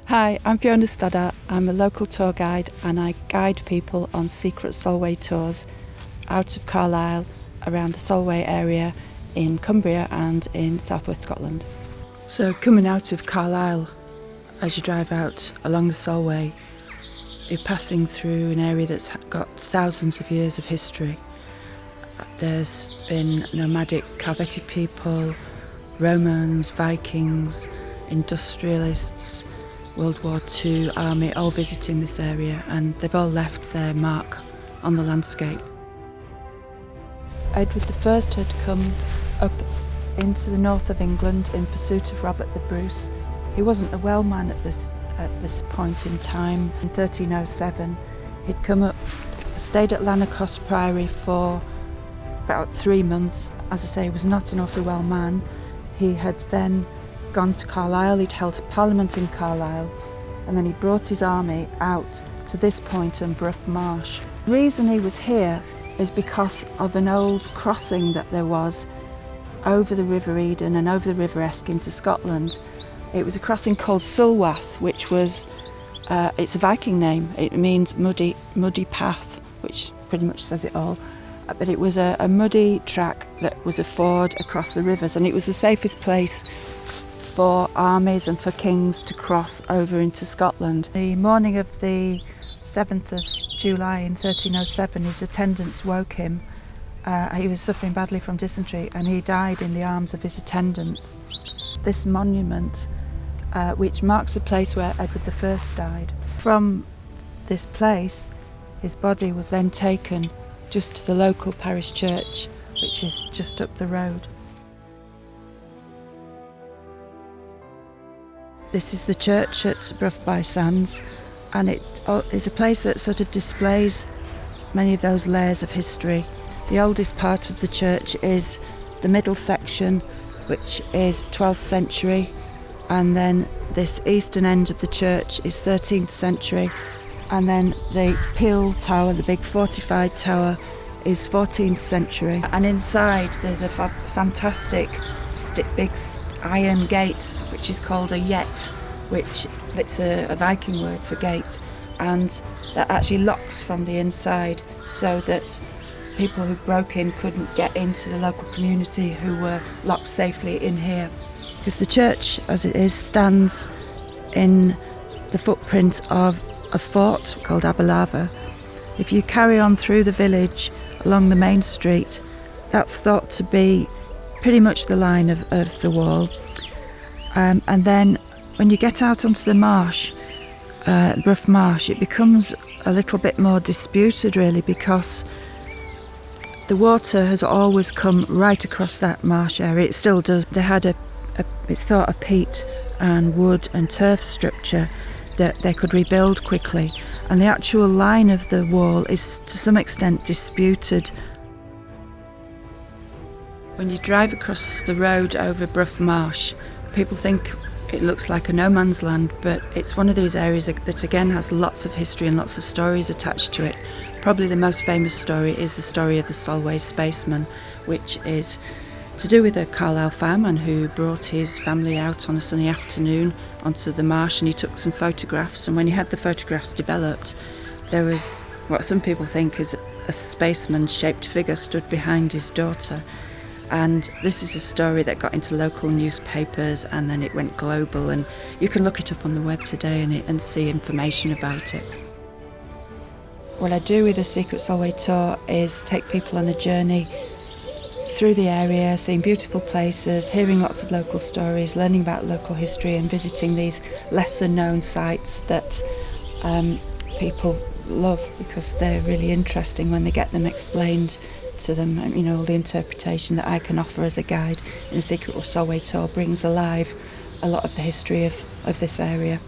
Hi, I'm Fiona Stoddart. I'm a local tour guide and I guide people on secret Solway tours out of Carlisle, around the Solway area in Cumbria and in southwest Scotland. So coming out of Carlisle, as you drive out along the Solway, you're passing through an area that's got thousands of years of history. There's been nomadic Calvetti people, Romans, Vikings, industrialists, World War II army, all visiting this area, and they've all left their mark on the landscape. Edward I had come up into the north of England in pursuit of Robert the Bruce. He wasn't a well man at this point in time. In 1307 he'd come up, stayed at Lanercost Priory for about 3 months. As I say, he was not an awfully well man. He had then gone to Carlisle, he'd held a parliament in Carlisle, and then he brought his army out to this point in Burgh-Marsh. The reason he was here is because of an old crossing that there was over the River Eden and over the River Esk into Scotland. It was a crossing called Sulwath, which was, it's a Viking name. It means muddy path, which pretty much says it all. But it was a muddy track that was a ford across the rivers, and it was the safest place for armies and for kings to cross over into Scotland. The morning of the 7th of July in 1307, his attendants woke him. He was suffering badly from dysentery and he died in the arms of his attendants. This monument, which marks the place where Edward I died, from this place his body was then taken just to the local parish church, which is just up the road. This is the church at Burgh-By-Sands, and it is a place that sort of displays many of those layers of history. The oldest part of the church is the middle section, which is 12th century, and then this eastern end of the church is 13th century, and then the Peel Tower, the big fortified tower, is 14th century. And inside there's a fantastic big iron gate, which is called a yett, which it's a Viking word for gate, and that actually locks from the inside so that people who broke in couldn't get into the local community, who were locked safely in here. Because the church, as it is, stands in the footprint of a fort called Aberlava. If you carry on through the village along the main street, that's thought to be pretty much the line of the wall. And then when you get out onto the marsh, Burgh-Marsh, it becomes a little bit more disputed really, because the water has always come right across that marsh area. It still does. They had it's thought a peat and wood and turf structure that they could rebuild quickly, and the actual line of the wall is to some extent disputed. When you drive across the road over Burgh-Marsh, people think it looks like a no man's land, but it's one of these areas that again has lots of history and lots of stories attached to it. Probably the most famous story is the story of the Solway spaceman, which is to do with a Carlisle fireman who brought his family out on a sunny afternoon onto the marsh, and he took some photographs, and when he had the photographs developed, there was what some people think is a spaceman-shaped figure stood behind his daughter. And this is a story that got into local newspapers, and then it went global, and you can look it up on the web today and see information about it. What I do with the Secret Solway Tour is take people on a journey through the area, seeing beautiful places, hearing lots of local stories, learning about local history, and visiting these lesser known sites that people love because they're really interesting when they get them explained to them. And you know, the interpretation that I can offer as a guide in a Secret Solway Tour brings alive a lot of the history of this area.